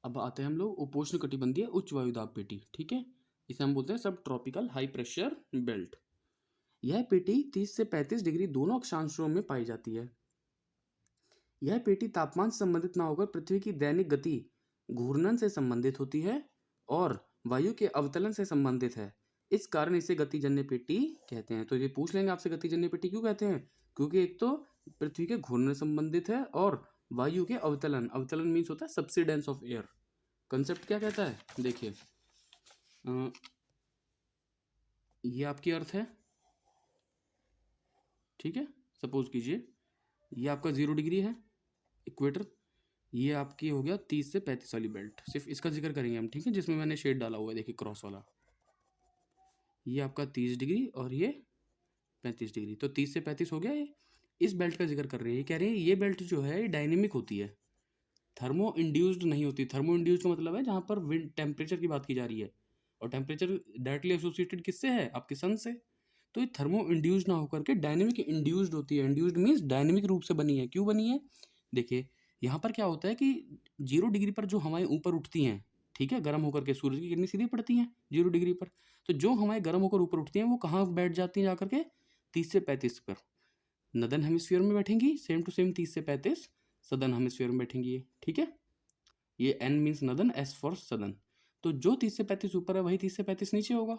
अब आते हैं हम लोग उपोष्ण कटिबंधीय उच्च वायुदाब पेटी। ठीक है, इसे हम बोलते हैं सब ट्रॉपिकल हाई प्रेशर बेल्ट। यह पेटी 30 से 35 डिग्री दोनों अक्षांशों में पाई जाती है। यह पेटी तापमान से संबंधित ना होकर पृथ्वी की दैनिक गति घूर्णन से संबंधित होती है और वायु के अवतलन से संबंधित है। इस कारण इसे गतिजन्य पेटी कहते हैं। तो ये पूछ लेंगे आपसे, गतिजन्य पेटी क्यों कहते हैं? क्योंकि एक तो पृथ्वी के घूर्णन से संबंधित है और वायु के अवतलन, अवतलन मीन्स होता है सब्सिडेंस ऑफ एयर। कंसेप्ट क्या कहता है, देखिए ये आपकी अर्थ है, ठीक है। सपोज कीजिए ये आपका 0 डिग्री है इक्वेटर, ये आपकी हो गया 30 से 35 वाली बेल्ट। सिर्फ इसका जिक्र करेंगे हम, ठीक है, जिसमें मैंने शेड डाला हुआ है, देखिए क्रॉस वाला। ये आपका 30 डिग्री और ये 35 डिग्री, तो 30 से 35 हो गया ये। इस बेल्ट का जिक्र कर रहे हैं, ये कह रहे हैं ये बेल्ट जो है ये डायनेमिक होती है, थर्मो इंड्यूस्ड नहीं होती। थर्मो इंड्यूस्ड का मतलब है जहाँ पर विंड टेम्परेचर की बात की जा रही है, और टेम्परेचर डायरेक्टली एसोसिएटेड किससे है? आपके सन से। तो ये थर्मो इंड्यूस्ड ना होकर के डायनेमिक इंड्यूस्ड होती है। इंड्यूस्ड मीन्स डायनेमिक रूप से बनी है। क्यों बनी है? देखिए यहाँ पर क्या होता है कि 0 डिग्री पर जो हवाएं ऊपर उठती हैं, ठीक है, गर्म होकर के सूरज की किरणें सीधी पड़ती हैं 0 डिग्री पर, तो जो हवाएं गर्म होकर ऊपर उठती हैं वो कहाँ बैठ जाती हैं जाकर के? 30 से 35 पर नदन हेमिस्फीयर में बैठेंगी, सेम टू सेम 30 से 35 सदन हेमिस्फीयर में बैठेंगी ये, ठीक है। ये N means northern, S for southern. तो जो 30 से 35 ऊपर है वही 30 से 35 नीचे होगा।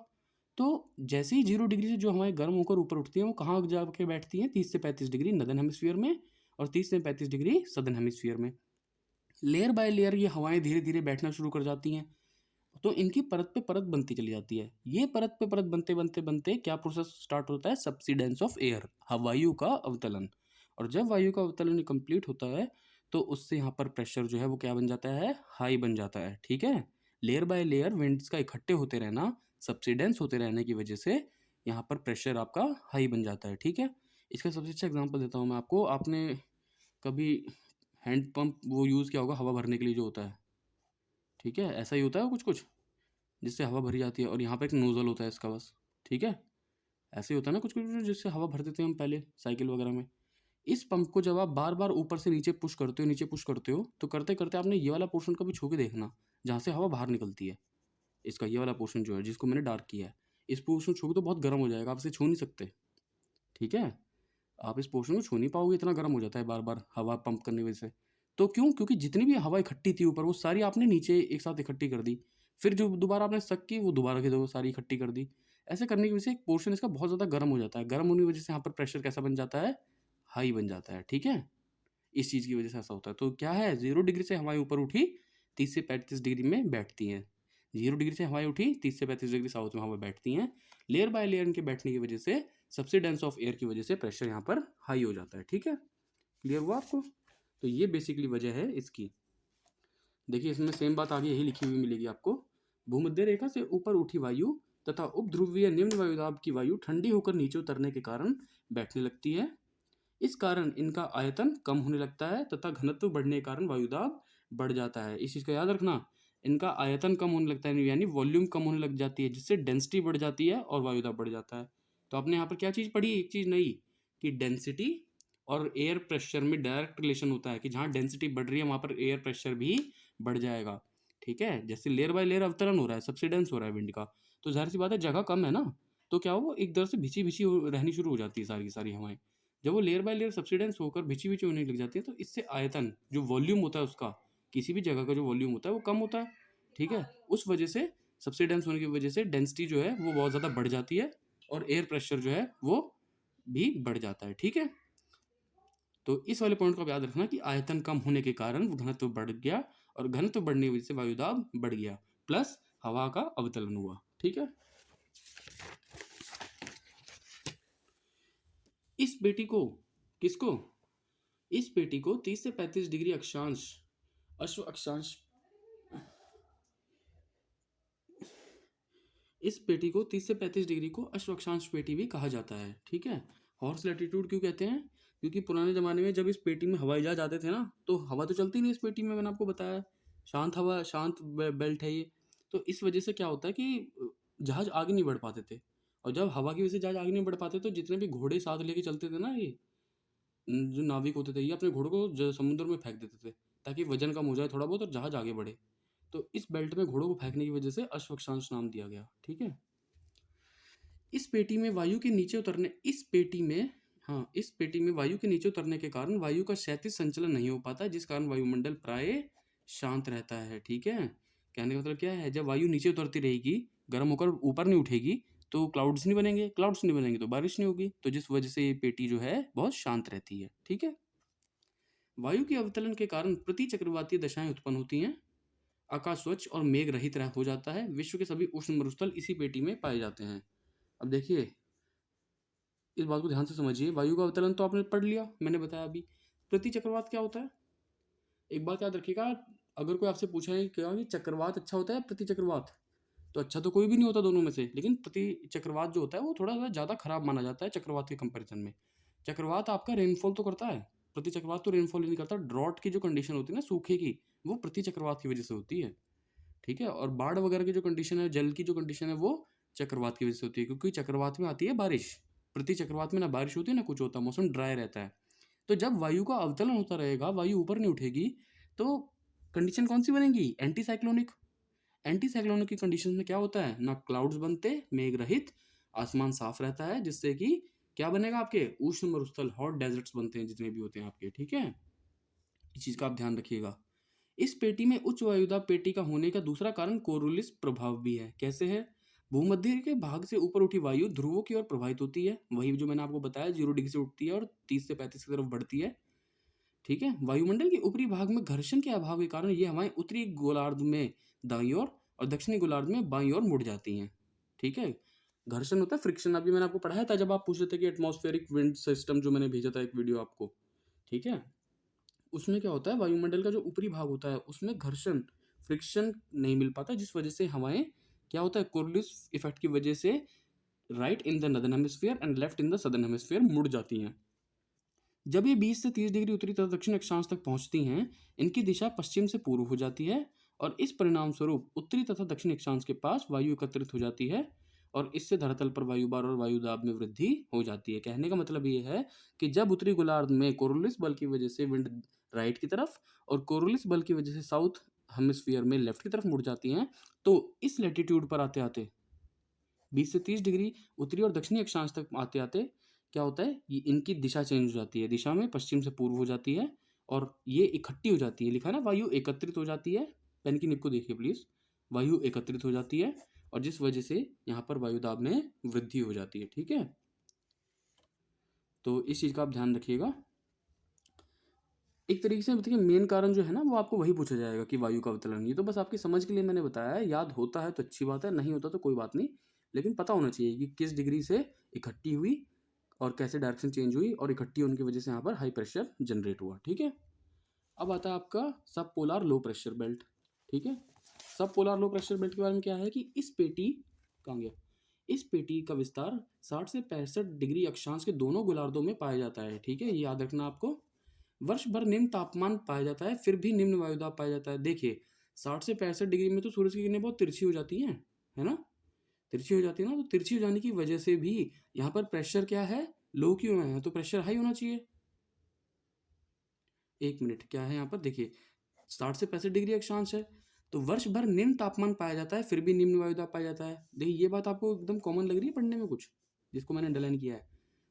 तो जैसे ही 0 डिग्री से जो हमारे गर्म होकर ऊपर उठती हैं वो कहाँ जाके बैठती हैं? 30 से 35 डिग्री नदन हेमिस्फीयर में और 30 से 35 डिग्री सदन हेमिस्फीयर में। लेयर बाय लेयर ये हवाएं धीरे धीरे बैठना शुरू कर जाती हैं, तो इनकी परत पे परत बनती चली जाती है। ये परत पे परत बनते बनते बनते क्या प्रोसेस स्टार्ट होता है? सब्सिडेंस ऑफ एयर, वायु का अवतलन। और जब वायु का अवतलन कंप्लीट होता है तो उससे यहाँ पर प्रेशर जो है वो क्या बन जाता है? हाई बन जाता है, ठीक है। लेयर बाय लेयर विंड्स का इकट्ठे होते रहना, सब्सिडेंस होते रहने की वजह से यहाँ पर प्रेशर आपका हाई बन जाता है, ठीक है। इसका सबसे अच्छा एग्जांपल देता हूँ मैं आपको। आपने कभी हैंड पंप वो यूज़ किया होगा हवा भरने के लिए जो होता है, ठीक है, ऐसा ही होता है कुछ कुछ जिससे हवा भरी जाती है, और यहाँ पे एक नोजल होता है इसका बस, ठीक है। ऐसे ही होता है ना कुछ कुछ जिससे हवा भर देते हैं हम पहले साइकिल वगैरह में। इस पंप को जब आप बार बार ऊपर से नीचे पुश करते हो, नीचे पुश करते हो, तो करते करते आपने ये वाला पोर्शन कभी छू के देखना जहाँ से हवा बाहर निकलती है। इसका ये वाला पोर्शन जो है जिसको मैंने डार्क किया है, इस पोर्शन छू के तो बहुत गर्म हो जाएगा, आप इसे छू नहीं सकते, ठीक है। आप इस पोर्शन को छू नहीं पाओगे, इतना गर्म हो जाता है बार बार हवा पंप करने की वजह से। तो क्यों? क्योंकि जितनी भी हवा इकट्ठी थी ऊपर वो सारी आपने नीचे एक साथ इकट्ठी कर दी, फिर जो दोबारा आपने सक की वो दोबारा की दो सारी इकट्ठी कर दी। ऐसे करने की वजह से एक पोर्शन इसका बहुत ज़्यादा गर्म हो जाता है। गर्म होने की वजह से यहाँ पर प्रेशर कैसा बन जाता है? हाई बन जाता है, ठीक है। इस चीज़ की वजह से ऐसा होता है। तो क्या है, 0 डिग्री से हवाएं ऊपर उठी 30 से 35 डिग्री में बैठती हैं। 0 डिग्री से हवाएं उठी 30 से 35 डिग्री साउथ में हवा बैठती हैं। लेयर बाय लेयर इनके बैठने की वजह से सब्सिडेंस ऑफ एयर की वजह से प्रेशर यहाँ पर हाई हो जाता है, ठीक है। क्लियर हुआ आपको? तो ये बेसिकली वजह है इसकी। देखिए इसमें सेम बात आगे यही लिखी हुई मिलेगी आपको। भूमध्य रेखा से ऊपर उठी वायु तथा उपध्रुवीय निम्न वायुदाब की वायु ठंडी होकर नीचे उतरने के कारण बैठने लगती है। इस कारण इनका आयतन कम होने लगता है तथा घनत्व बढ़ने के कारण वायुदाब बढ़ जाता है। इस चीज़ का याद रखना, इनका आयतन कम होने लगता है यानी वॉल्यूम कम होने लग जाती है, जिससे डेंसिटी बढ़ जाती है और वायुदाब बढ़ जाता है। तो आपने यहाँ पर क्या चीज़ पढ़ी? एक चीज़ नई, कि डेंसिटी और एयर प्रेशर में डायरेक्ट रिलेशन होता है, कि जहाँ डेंसिटी बढ़ रही है वहाँ पर एयर प्रेशर भी बढ़ जाएगा, ठीक है। जैसे लेयर बाय लेयर अवतरण हो रहा है, सब्सिडेंस हो रहा है विंड का, तो जाहिर सी बात है जगह कम है ना, तो क्या हो, एक तरह से भिची भिची रहनी शुरू हो जाती है सारी की सारी हवाएं। जब वो लेयर बाय लेयर सब्सिडेंस होकर भिची भिची होने लग जाती है तो इससे आयतन, जो वॉल्यूम होता है उसका, किसी भी जगह का जो वॉल्यूम होता है वो कम होता है, ठीक है। उस वजह से सब्सिडेंस होने की वजह से डेंसिटी जो है वो बहुत ज़्यादा बढ़ जाती है और एयर प्रेशर जो है वो भी बढ़ जाता है, ठीक है। तो इस वाले पॉइंट को आप याद रखना कि आयतन कम होने के कारण घनत्व बढ़ गया, और घनत्व बढ़ने की वजह से वायुदाब बढ़ गया, प्लस हवा का अवतलन हुआ, ठीक है। इस पेटी को, किसको? इस पेटी को 30 से 35 डिग्री अक्षांश, अश्व अक्षांश, इस पेटी को 30 से 35 डिग्री को अश्व अक्षांश पेटी भी कहा जाता है, ठीक है। हॉर्स लैटिट्यूड क्यों कहते हैं? क्योंकि पुराने ज़माने में जब इस पेटी में हवाई जहाज आते थे ना, तो हवा तो चलती नहीं इस पेटी में, मैंने आपको बताया शांत हवा, शांत बेल्ट है ये। तो इस वजह से क्या होता है कि जहाज आगे नहीं बढ़ पाते थे, और जब हवा की वजह से जहाज आगे नहीं बढ़ पाते तो जितने भी घोड़े साथ लेके चलते थे ना, ये जो नाविक होते थे ये अपने घोड़ों को समुद्र में फेंक देते थे ताकि वजन कम हो जाए थोड़ा बहुत और जहाज आगे बढ़े। तो इस बेल्ट में घोड़ों को फेंकने की वजह से अश्वक्षांश नाम दिया गया। ठीक है। इस पेटी में वायु के नीचे उतरने वायु के नीचे उतरने के कारण वायु का क्षैतिज संचलन नहीं हो पाता, जिस कारण वायुमंडल प्राय शांत रहता है। ठीक है। कहने का मतलब क्या है, जब वायु नीचे उतरती रहेगी, गर्म होकर ऊपर नहीं उठेगी, तो क्लाउड्स नहीं बनेंगे, क्लाउड्स नहीं बनेंगे तो बारिश नहीं होगी, तो जिस वजह से ये पेटी जो है बहुत शांत रहती है। ठीक है। वायु के अवतलन के कारण प्रति चक्रवातीय दशाएं उत्पन्न होती हैं, आकाश स्वच्छ और मेघ रहित हो जाता है, विश्व के सभी उष्ण मरुस्थल इसी पेटी में पाए जाते हैं। अब देखिए, इस बात को ध्यान से समझिए, वायु का अवतरण तो आपने पढ़ लिया, मैंने बताया अभी। प्रति चक्रवात क्या होता है, एक बात याद रखिएगा, अगर कोई आपसे पूछा है क्या कि चक्रवात अच्छा होता है प्रति चक्रवात, तो अच्छा तो कोई भी नहीं होता दोनों में से, लेकिन प्रति चक्रवात जो होता है वो थोड़ा सा ज़्यादा खराब माना जाता है चक्रवात के कंपैरिजन में। चक्रवात आपका रेनफॉल तो करता है, प्रति चक्रवात तो रेनफॉल ही नहीं करता। ड्रॉट की जो कंडीशन होती है ना, सूखे की, वो प्रति चक्रवात की वजह से होती है। ठीक है। और बाढ़ वगैरह की जो कंडीशन है, जल की जो कंडीशन है, वो चक्रवात की वजह से होती है, क्योंकि चक्रवात में आती है बारिश। प्रति चक्रवात में ना बारिश होती है ना कुछ होता, मौसम ड्राई रहता है। तो जब वायु का अवतरण होता रहेगा, वायु ऊपर नहीं उठेगी, तो कंडीशन कौन सी बनेगी, एंटी साइक्लोनिक। एंटी साइक्लोनिक की कंडीशन में क्या होता है, ना क्लाउड्स बनते, मेघ रहित, आसमान साफ रहता है, जिससे कि क्या बनेगा, आपके उष्ण मरुस्थल, हॉट डेजर्ट्स बनते हैं जितने भी होते हैं आपके। ठीक है। इस चीज का आप ध्यान रखिएगा। इस पेटी में उच्च वायुदाब पेटी का होने का दूसरा कारण कोरोलिस प्रभाव भी है। कैसे है, भूमध्य के भाग से ऊपर उठी वायु ध्रुवों की ओर प्रवाहित होती है, वही जो मैंने आपको बताया 0 डिग्री से उठती है और 30 से 35 की तरफ बढ़ती है। ठीक है। वायुमंडल के ऊपरी भाग में घर्षण के अभाव के कारण ये हवाएं उत्तरी गोलार्ध में दाईं ओर और दक्षिणी गोलार्ध में बाईं ओर मुड़ जाती हैं। ठीक है। घर्षण होता है फ्रिक्शन, अभी मैंने आपको पढ़ाया था जब आप पूछ रहे थे कि एटमॉस्फेरिक विंड सिस्टम, जो मैंने भेजा था एक वीडियो आपको। ठीक है। उसमें क्या होता है, वायुमंडल का जो ऊपरी भाग होता है उसमें घर्षण, फ्रिक्शन नहीं मिल पाता, जिस वजह से हवाएं क्या होता है, कोरलिस इफेक्ट की वजह से right in the northern hemisphere and left in the southern hemisphere मुड़ जाती हैं। जब ये 20 से 30 डिग्री उत्तरी तथा दक्षिण अक्षांश तक पहुंचती हैं, इनकी दिशा पश्चिम से पूर्व हो जाती है, और इस परिणाम स्वरूप उत्तरी तथा दक्षिण अक्षांश के पास वायु एकत्रित हो जाती है, और इससे धरातल पर वायुभार और वायुदाब में वृद्धि हो जाती है। कहने का मतलब ये है कि जब उत्तरी गोलार्ध में कोरोलिस बल की वजह से विंड राइट की तरफ और कोरोलिस बल की वजह से साउथ हेमिस्फीयर में लेफ्ट की तरफ मुड़ जाती हैं, तो इस लैटिट्यूड पर आते आते 20 से 30 डिग्री उत्तरी और दक्षिणी अक्षांश तक आते आते क्या होता है, ये इनकी दिशा चेंज हो जाती है, दिशा में पश्चिम से पूर्व हो जाती है, और ये इकट्ठी हो जाती है। लिखा है ना, वायु एकत्रित हो जाती है, पेन की निब को देखिए प्लीज, वायु एकत्रित हो जाती है, और जिस वजह से यहाँ पर वायुदाब में वृद्धि हो जाती है। ठीक है। तो इस चीज का आप ध्यान रखिएगा। एक तरीके से देखिए, मेन कारण जो है ना, वो आपको वही पूछा जाएगा कि वायु का अवतरण। ये तो बस आपकी समझ के लिए मैंने बताया है, याद होता है तो अच्छी बात है, नहीं होता तो कोई बात नहीं, लेकिन पता होना चाहिए कि किस डिग्री से इकट्ठी हुई और कैसे डायरेक्शन चेंज हुई, और इकट्ठी होने की वजह से यहाँ पर हाई प्रेशर जनरेट हुआ। ठीक है। अब आता है आपका सब पोलर लो प्रेशर बेल्ट। ठीक है। सब पोलर लो प्रेशर बेल्ट के बारे में क्या है कि इस पेटी, कहाँ गया, इस पेटी का विस्तार 60 से 65 डिग्री अक्षांश के दोनों गोलार्धों में पाया जाता है। ठीक है, ये याद रखना आपको। वर्ष भर निम्न तापमान पाया जाता है, फिर भी निम्न वायुदाब पाया जाता है। देखिए, 60 से 65 डिग्री में तो सूरज की किरणें बहुत तिरछी हो जाती हैं, है ना, तिरछी हो जाती है ना, तो तिरछी हो जाने की वजह से भी यहाँ पर प्रेशर क्या है, लो क्यों है, तो प्रेशर हाई होना चाहिए। एक मिनट, क्या है यहाँ पर देखिए, 60 से 65 डिग्री अक्षांश है, तो वर्ष भर निम्न तापमान पाया जाता है, फिर भी निम्न वायुदाब पाया जाता है। देखिए, ये बात आपको एकदम कॉमन लग रही है पढ़ने में कुछ, जिसको मैंने अंडरलाइन किया है।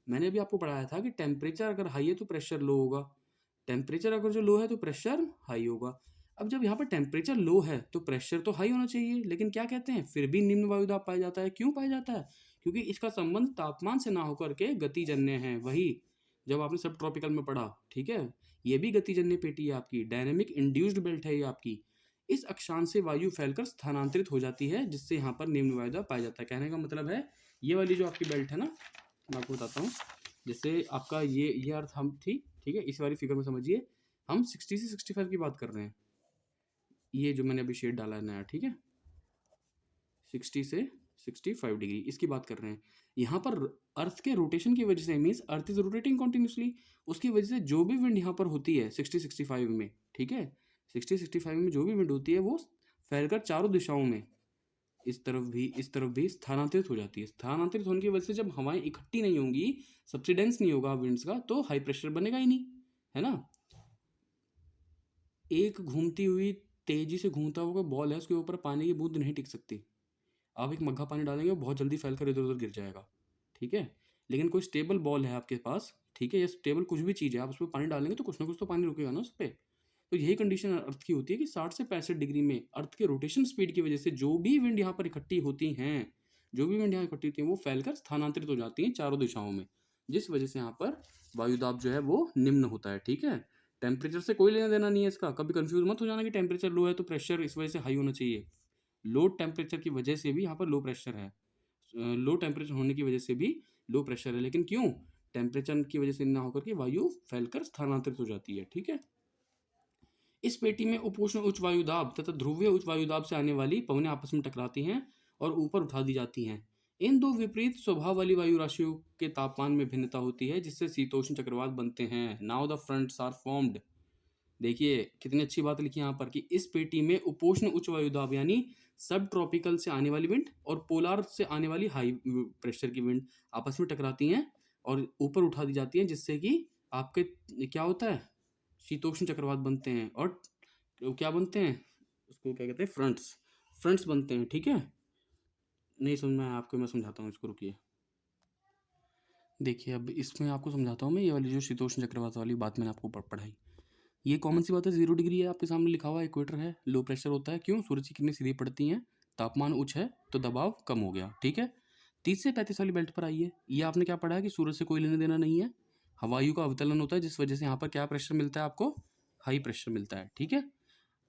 मैंने अभी आपको पढ़ाया था कि टेम्परेचर अगर हाई है तो प्रेशर लो होगा, टेम्परेचर अगर जो लो है तो प्रेशर हाई होगा। अब जब यहाँ पर टेम्परेचर लो है तो प्रेशर तो हाई होना चाहिए, लेकिन क्या कहते हैं, फिर भी निम्न वायुदाब पाया जाता है। क्यों पाया जाता है, क्योंकि इसका संबंध तापमान से ना होकर के गतिजन्य है। वही जब आपने सब ट्रॉपिकल में पढ़ा। ठीक है। ये भी गतिजन्य पेटी है आपकी, डायनेमिक इंड्यूस्ड बेल्ट है ये आपकी। इस अक्षांश से वायु फैलकर स्थानांतरित हो जाती है, जिससे यहाँ पर निम्न वायुदाब पाया जाता है। कहने का मतलब है, ये वाली जो आपकी बेल्ट है ना, मैं आपको बताता हूँ। जैसे आपका ये अर्थ हम थी, ठीक है, इस वाली फिगर में समझिए, हम 60 से 65 की बात कर रहे हैं। ये जो मैंने अभी शेड डाला है नया, ठीक है, 60 से 65 डिग्री इसकी बात कर रहे हैं। यहाँ पर अर्थ के रोटेशन की वजह से, means earth is rotating continuously, उसकी वजह से जो भी विंड यहाँ पर होती है 60-65 में, ठीक है, 60-65 में जो भी विंड होती है वो फैलकर चारों दिशाओं में, इस तरफ भी स्थानांतरित हो जाती है। स्थानांतरित होने की वजह से जब हवाएं इकट्ठी नहीं होंगी, सब्सिडेंस नहीं होगा विंड्स का, तो हाई प्रेशर बनेगा ही नहीं, है ना। एक घूमती हुई तेजी से घूमता हुआ बॉल है, उसके ऊपर पानी की बूंद नहीं टिक सकती। आप एक मग्घा पानी डालेंगे, वो बहुत जल्दी फैलकर इधर उधर गिर जाएगा, ठीक है। लेकिन कोई स्टेबल बॉल है आपके पास, ठीक है, या स्टेबल कुछ भी चीज़ है, आप उस पर पानी डालेंगे तो कुछ ना कुछ तो पानी रुकेगा ना उस पर। तो यही कंडीशन अर्थ की होती है कि 60 से 65 डिग्री में अर्थ के रोटेशन स्पीड की वजह से जो भी विंड यहाँ पर इकट्ठी होती हैं, जो भी विंड यहाँ इकट्ठी होती हैं, वो फैलकर स्थानांतरित हो जाती हैं चारों दिशाओं में, जिस वजह से यहाँ पर वायुदाब जो है वो निम्न होता है, ठीक है। टेम्परेचर से कोई लेना देना नहीं है इसका, कभी कंफ्यूज मत हो जाना कि टेम्परेचर लो है तो प्रेशर इस वजह से हाई होना चाहिए। लो टेम्परेचर की वजह से भी यहाँ पर लो प्रेशर है, लो टेम्परेचर होने की वजह से भी लो प्रेशर है, लेकिन क्यों? टेम्परेचर की वजह से ना होकर के वायु फैलकर स्थानांतरित हो जाती है, ठीक है। इस पेटी में उपोष्ण उच्च वायुदाब तथा ध्रुवीय उच्च वायुदाब से आने वाली पवनें आपस में टकराती हैं और ऊपर उठा दी जाती हैं। इन दो विपरीत स्वभाव वाली वायु राशियों के तापमान में भिन्नता होती है, जिससे शीतोष्ण चक्रवात बनते हैं। Now the fronts are formed. देखिए कितनी अच्छी बात लिखी है यहाँ पर कि इस पेटी में उपोष्ण उच्च वायुदाब यानी सब ट्रॉपिकल से आने वाली विंड और पोलार से आने वाली हाई प्रेशर की विंड आपस में टकराती हैं और ऊपर उठा दी जाती हैं, जिससे कि आपके क्या होता है, शीतोष्ण चक्रवात बनते हैं। और क्या बनते हैं, उसको क्या कहते हैं, फ्रंट्स, फ्रंट्स बनते हैं, ठीक है। नहीं समझ में आया आपको, मैं समझाता हूँ इसको, रुकिए। देखिए अब इसमें आपको समझाता हूँ मैं, ये वाली जो शीतोष्ण चक्रवात वाली बात मैंने आपको पढ़ाई, ये कॉमन सी बात है। 0 डिग्री है आपके सामने लिखा हुआ है, इक्वेटर है, लो प्रेशर होता है, क्यों? सूरज की किरणें सीधे पड़ती हैं, तापमान उच्च है तो दबाव कम हो गया, ठीक है। 30 से 35 वाली बेल्ट पर आइए। ये आपने क्या पढ़ा है कि सूरज से कोई लेना देना नहीं है, हवायु का अवतलन होता है, जिस वजह से यहाँ पर क्या प्रेशर मिलता है आपको, हाई प्रेशर मिलता है, ठीक है।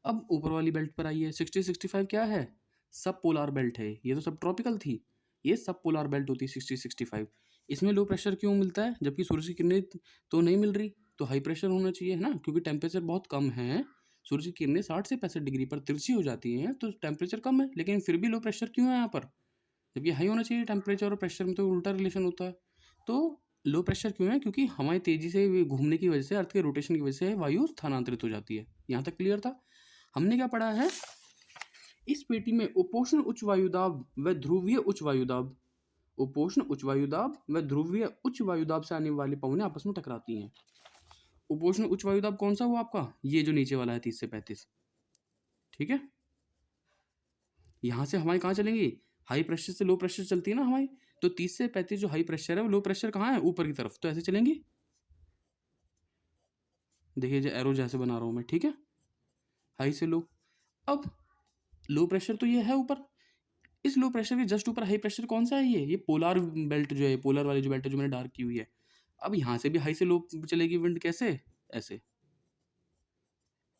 अब ऊपर वाली बेल्ट पर आइए। 60-65 क्या है? सब पोलार बेल्ट है, ये तो सब ट्रॉपिकल थी, ये सब पोलार बेल्ट होती है 60-65। इसमें लो प्रेशर क्यों मिलता है जबकि सूरज की किरणें तो नहीं मिल रही? तो हाई प्रेशर होना चाहिए, है ना, क्योंकि टेम्परेचर बहुत कम है। सूरज की किरणें 60 से 65 डिग्री पर तिरछी हो जाती हैं, तो टेम्परेचर कम है, लेकिन फिर भी लो प्रेशर क्यों है यहाँ पर, जबकि हाई होना चाहिए। टेम्परेचर और प्रेशर में तो उल्टा रिलेशन होता है। तो लो प्रेशर क्यों है? क्योंकि हमारी तेजी से घूमने की वजह से, अर्थ के रोटेशन की वजह से वायु स्थानांतरित हो जाती है। यहाँ तक क्लियर था? हमने क्या पढ़ा है, इस पेटी में उपोष्ण उच्च वायुदाब व ध्रुवीय उच्च वायुदाब, उपोष्ण उच्च वायुदाब व ध्रुवीय उच्च वायुदाब से आने वाली पवनें आपस में टकराती हैं। उपोष्ण उच्च वायुदाब कौन सा हुआ आपका? ये जो नीचे वाला है 30 से 35, ठीक है। यहां से हवाएं कहाँ चलेंगी? हाई प्रेशर से लो प्रेशर चलती है ना हवाएं, तो 30 से 35 जो हाई प्रेशर है, वो लो प्रेशर कहाँ है? ऊपर की तरफ, तो ऐसे चलेंगी। देखिए जो एरो जैसे बना रहा हूं मैं, ठीक है, हाई से लो। अब लो प्रेशर तो ये है ऊपर, इस लो प्रेशर के जस्ट ऊपर हाई प्रेशर कौन सा है? ये पोलर बेल्ट जो है, पोलर वाली जो बेल्ट है जो मैंने डार्क की हुई है। अब यहाँ से भी हाई से लो चलेगी विंड, कैसे? ऐसे,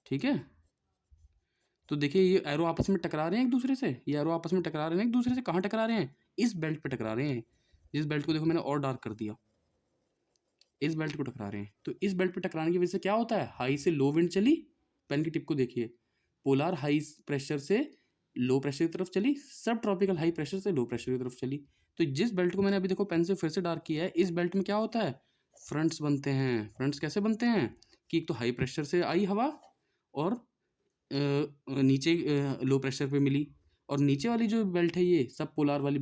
ठीक है। तो देखिए ये एरो आपस में टकरा रहे हैं एक दूसरे से, ये एरो आपस में टकरा रहे हैं एक दूसरे से। कहाँ टकरा रहे हैं? इस बेल्ट पे टकरा रहे हैं, जिस बेल्ट को देखो मैंने और डार्क कर दिया, इस बेल्ट को टकरा रहे हैं। तो इस बेल्ट पे टकराने की वजह से क्या होता है? हाई से लो विंड चली, पेन की टिप को देखिए, पोलर हाई प्रेशर से लो प्रेशर की तरफ चली, सब ट्रॉपिकल हाई प्रेशर से लो प्रेशर की तरफ चली। तो जिस बेल्ट को मैंने अभी देखो पेन से फिर से डार्क किया है, इस बेल्ट में क्या होता है? फ्रंट्स बनते हैं। फ्रंट्स कैसे बनते हैं कि एक तो हाई प्रेशर से आई हवा और नीचे लो प्रेशर पे मिली, और नीचे वाली जो बेल्ट है ये सब पोलर वाली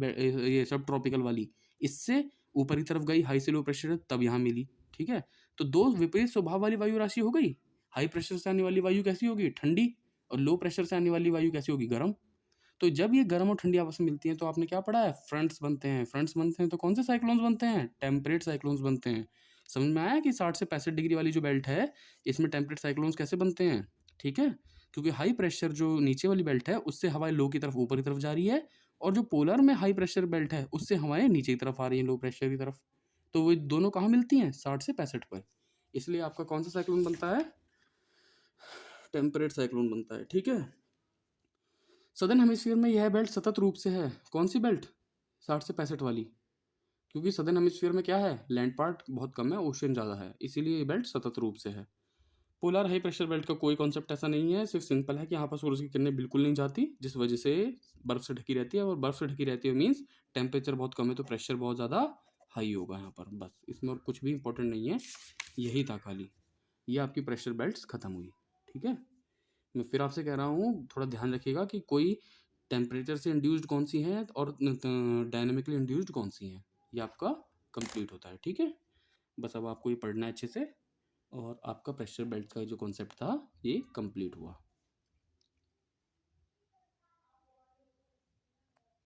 ये सब ट्रॉपिकल वाली, इससे ऊपर की तरफ गई, हाई से लो प्रेशर तब यहाँ मिली, ठीक है। तो दो विपरीत स्वभाव वाली वायु राशि हो गई। हाई प्रेशर से आने वाली वायु कैसी होगी? ठंडी, और लो प्रेशर से आने वाली वायु कैसी होगी? गर्म। तो जब ये गर्म और ठंडी आपस में मिलती हैं तो आपने क्या पढ़ा है? फ्रंट्स बनते हैं। फ्रंट्स बनते हैं तो कौन से साइक्लोन्स बनते हैं? टेम्परेट साइक्लोन्स बनते हैं। समझ में आया कि 60 से 65 डिग्री वाली जो बेल्ट है, इसमें टेम्परेट साइक्लोन्स कैसे बनते हैं, ठीक है। क्योंकि हाई प्रेशर जो नीचे वाली बेल्ट है, उससे हवाएं लो की तरफ, ऊपर की तरफ जा रही है, और जो पोलर में हाई प्रेशर बेल्ट है, उससे हवाएं नीचे की तरफ आ रही हैं, लो प्रेशर की तरफ। तो वो दोनों कहाँ मिलती हैं? 60 से 65 पर। इसलिए आपका कौन सा साइक्लोन बनता है? टेम्परेट साइक्लोन बनता है, ठीक है। सदर्न हेमिस्फीयर में यह बेल्ट सतत रूप से है। कौन सी बेल्ट? 60 से 65 वाली। क्योंकि सदर्न हेमिस्फीयर में क्या है? लैंड पार्ट बहुत कम है, ओशन ज़्यादा है, इसीलिए ये बेल्ट सतत रूप से है। पोलर हाई प्रेशर बेल्ट का कोई कॉन्सेप्ट ऐसा नहीं है, सिर्फ सिंपल है कि यहाँ पर सूरज की किरणें बिल्कुल नहीं जाती, जिस वजह से बर्फ से ढकी रहती है, और बर्फ से ढकी रहती है मीन्स टेम्परेचर बहुत कम है, तो प्रेशर बहुत ज़्यादा हाई होगा यहाँ पर। बस इसमें और कुछ भी इंपॉर्टेंट नहीं है, यही था खाली। ये आपकी प्रेशर बेल्ट खत्म हुई, ठीक है। मैं फिर आपसे कह रहा हूँ, थोड़ा ध्यान रखिएगा कि कोई टेम्परेचर से इंड्यूस्ड कौन सी हैं और डायनेमिकली इंड्यूस्ड कौन सी हैं, ये आपका कंप्लीट होता है, ठीक है। बस अब आपको ये पढ़ना है अच्छे से, और आपका प्रेशर बेल्ट का जो कॉन्सेप्ट था ये कंप्लीट हुआ।